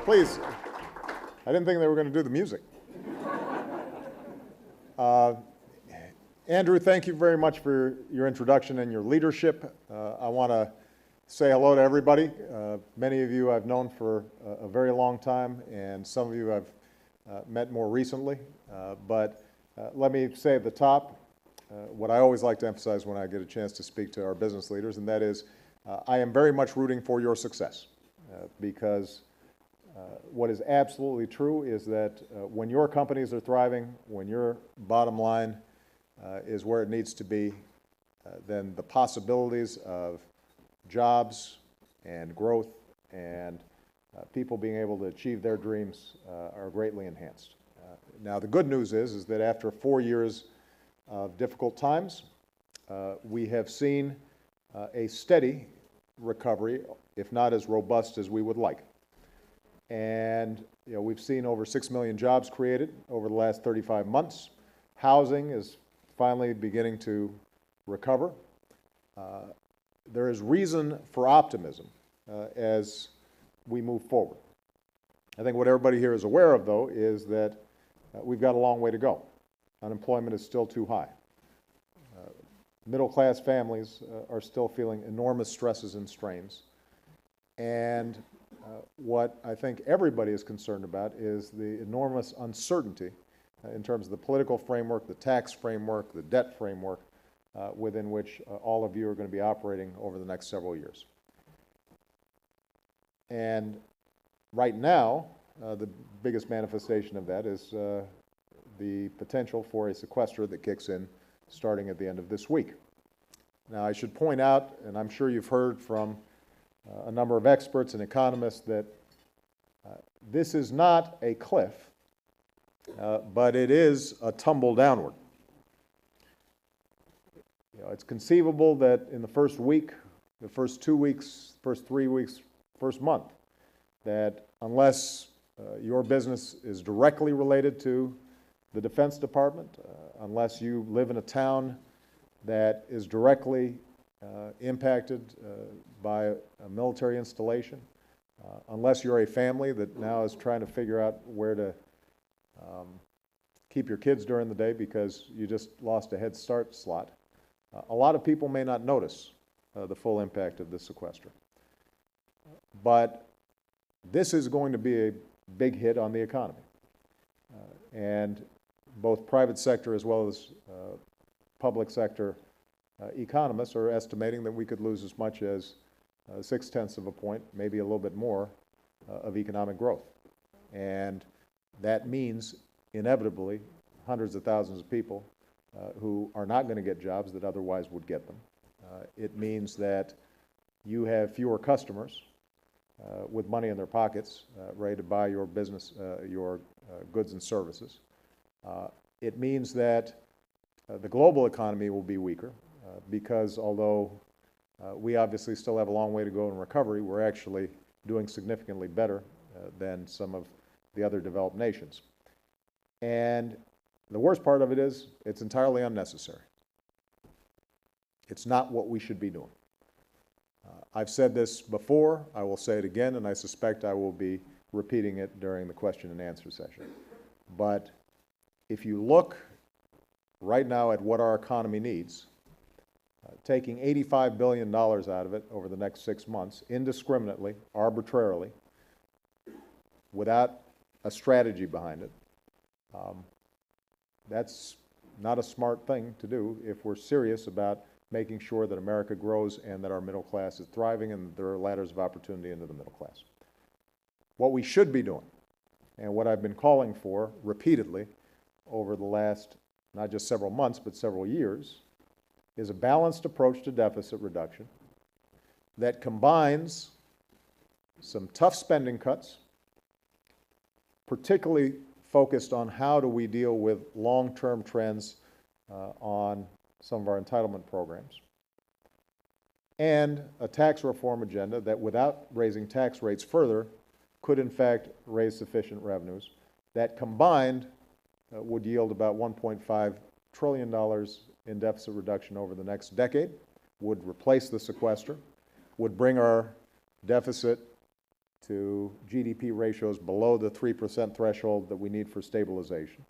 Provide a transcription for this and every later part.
Please. I didn't think they were going to do the music. Andrew, thank you very much for your introduction and your leadership. I want to say hello to everybody. Many of you I've known for a very long time, and some of you I've met more recently. But let me say at the top what I always like to emphasize when I get a chance to speak to our business leaders, and that is I am very much rooting for your success because what is absolutely true is that when your companies are thriving, when your bottom line is where it needs to be, then the possibilities of jobs and growth and people being able to achieve their dreams are greatly enhanced. Now, the good news is that after 4 years of difficult times, we have seen a steady recovery, if not as robust as we would like. And we've seen over 6 million jobs created over the last 35 months. Housing is finally beginning to recover. There is reason for optimism as we move forward. I think what everybody here is aware of, though, is that we've got a long way to go. Unemployment is still too high. Middle-class families are still feeling enormous stresses and strains. And what I think everybody is concerned about is the enormous uncertainty in terms of the political framework, the tax framework, the debt framework within which all of you are going to be operating over the next several years. And right now, the biggest manifestation of that is the potential for a sequester that kicks in starting at the end of this week. Now, I should point out, and I'm sure you've heard from a number of experts and economists, that this is not a cliff, but it is a tumble downward. It's conceivable that in the first week, the first 2 weeks, first 3 weeks, first month, that unless your business is directly related to the Defense Department, unless you live in a town that is directly impacted by a military installation, unless you're a family that now is trying to figure out where to keep your kids during the day because you just lost a Head Start slot, a lot of people may not notice the full impact of this sequester. But this is going to be a big hit on the economy. And both private sector as well as public sector economists are estimating that we could lose as much as 0.6 of a point, maybe a little bit more, of economic growth. And that means, inevitably, hundreds of thousands of people who are not going to get jobs that otherwise would get them. It means that you have fewer customers with money in their pockets ready to buy your business, your goods and services. It means that the global economy will be weaker because although we obviously still have a long way to go in recovery, we're actually doing significantly better than some of the other developed nations. And the worst part of it is it's entirely unnecessary. It's not what we should be doing. I've said this before, I will say it again, and I suspect I will be repeating it during the question and answer session. But if you look right now at what our economy needs, taking $85 billion out of it over the next 6 months, indiscriminately, arbitrarily, without a strategy behind it, that's not a smart thing to do if we're serious about making sure that America grows and that our middle class is thriving and that there are ladders of opportunity into the middle class. What we should be doing, and what I've been calling for repeatedly over the last not just several months but several years, is a balanced approach to deficit reduction that combines some tough spending cuts, particularly focused on how do we deal with long-term trends on some of our entitlement programs, and a tax reform agenda that, without raising tax rates further, could in fact raise sufficient revenues that combined would yield about $1.5 trillion in deficit reduction over the next decade, would replace the sequester, would bring our deficit to GDP ratios below the 3% threshold that we need for stabilization,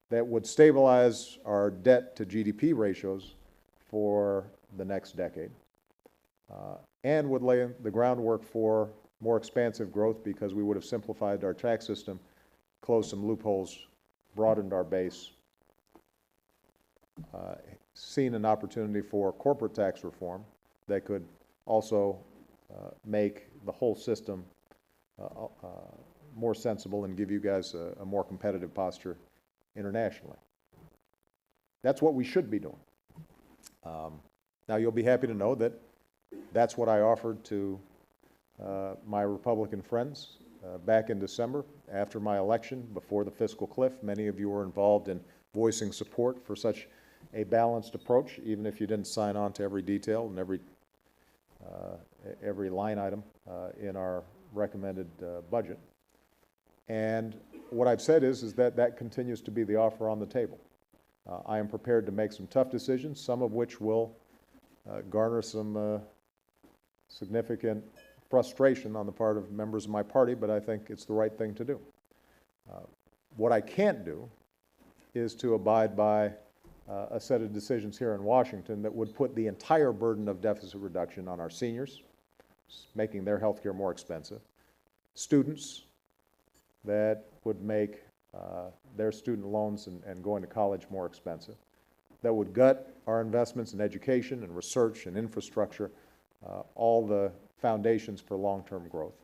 that would stabilize our debt to GDP ratios for the next decade, and would lay the groundwork for more expansive growth because we would have simplified our tax system, closed some loopholes, broadened our base, seen an opportunity for corporate tax reform that could also make the whole system more sensible and give you guys a more competitive posture internationally. That's what we should be doing. Now, you'll be happy to know that that's what I offered to my Republican friends back in December after my election, before the fiscal cliff. Many of you were involved in voicing support for such a balanced approach, even if you didn't sign on to every detail and every line item in our recommended budget. And what I've said is that that continues to be the offer on the table. I am prepared to make some tough decisions, some of which will garner some significant frustration on the part of members of my party, but I think it's the right thing to do. What I can't do is to abide by a set of decisions here in Washington that would put the entire burden of deficit reduction on our seniors, making their health care more expensive, students, that would make their student loans and going to college more expensive, that would gut our investments in education and research and infrastructure, all the foundations for long-term growth.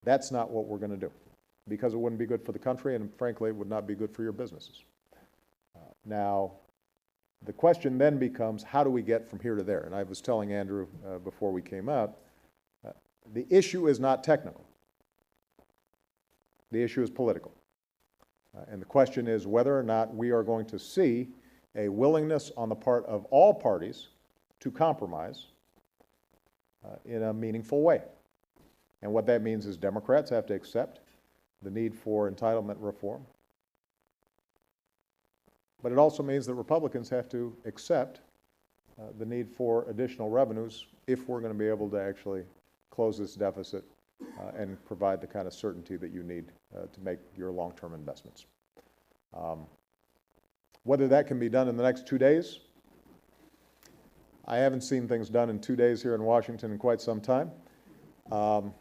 That's not what we're going to do, because it wouldn't be good for the country, and frankly, it would not be good for your businesses. Now, the question then becomes, how do we get from here to there? And I was telling Andrew before we came out, the issue is not technical. The issue is political. And the question is whether or not we are going to see a willingness on the part of all parties to compromise in a meaningful way. And what that means is Democrats have to accept the need for entitlement reform. But it also means that Republicans have to accept the need for additional revenues if we're going to be able to actually close this deficit and provide the kind of certainty that you need to make your long-term investments. Whether that can be done in the next 2 days, I haven't seen things done in 2 days here in Washington in quite some time. On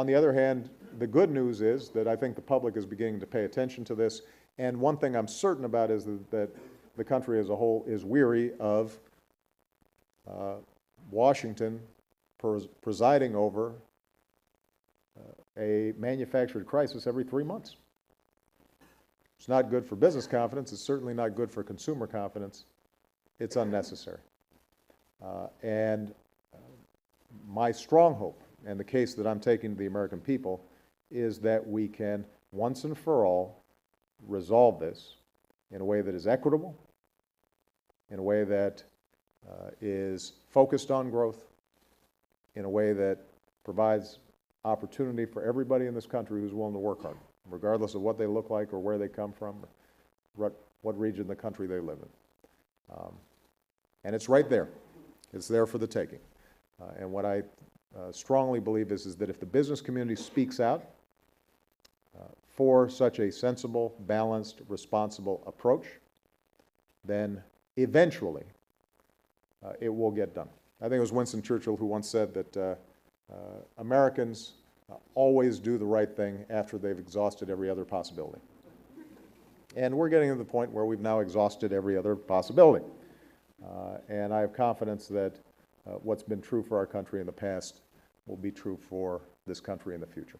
the other hand, the good news is that I think the public is beginning to pay attention to this. And one thing I'm certain about is that the country as a whole is weary of Washington presiding over a manufactured crisis every 3 months. It's not good for business confidence. It's certainly not good for consumer confidence. It's unnecessary. And my strong hope, and the case that I'm taking to the American people, is that we can once and for all resolve this in a way that is equitable, in a way that is focused on growth, in a way that provides opportunity for everybody in this country who's willing to work hard, regardless of what they look like or where they come from or what region of the country they live in. And it's right there. It's there for the taking. And what I strongly believe is that if the business community speaks out for such a sensible, balanced, responsible approach, then eventually it will get done. I think it was Winston Churchill who once said that Americans always do the right thing after they've exhausted every other possibility. And we're getting to the point where we've now exhausted every other possibility. And I have confidence that what's been true for our country in the past will be true for this country in the future.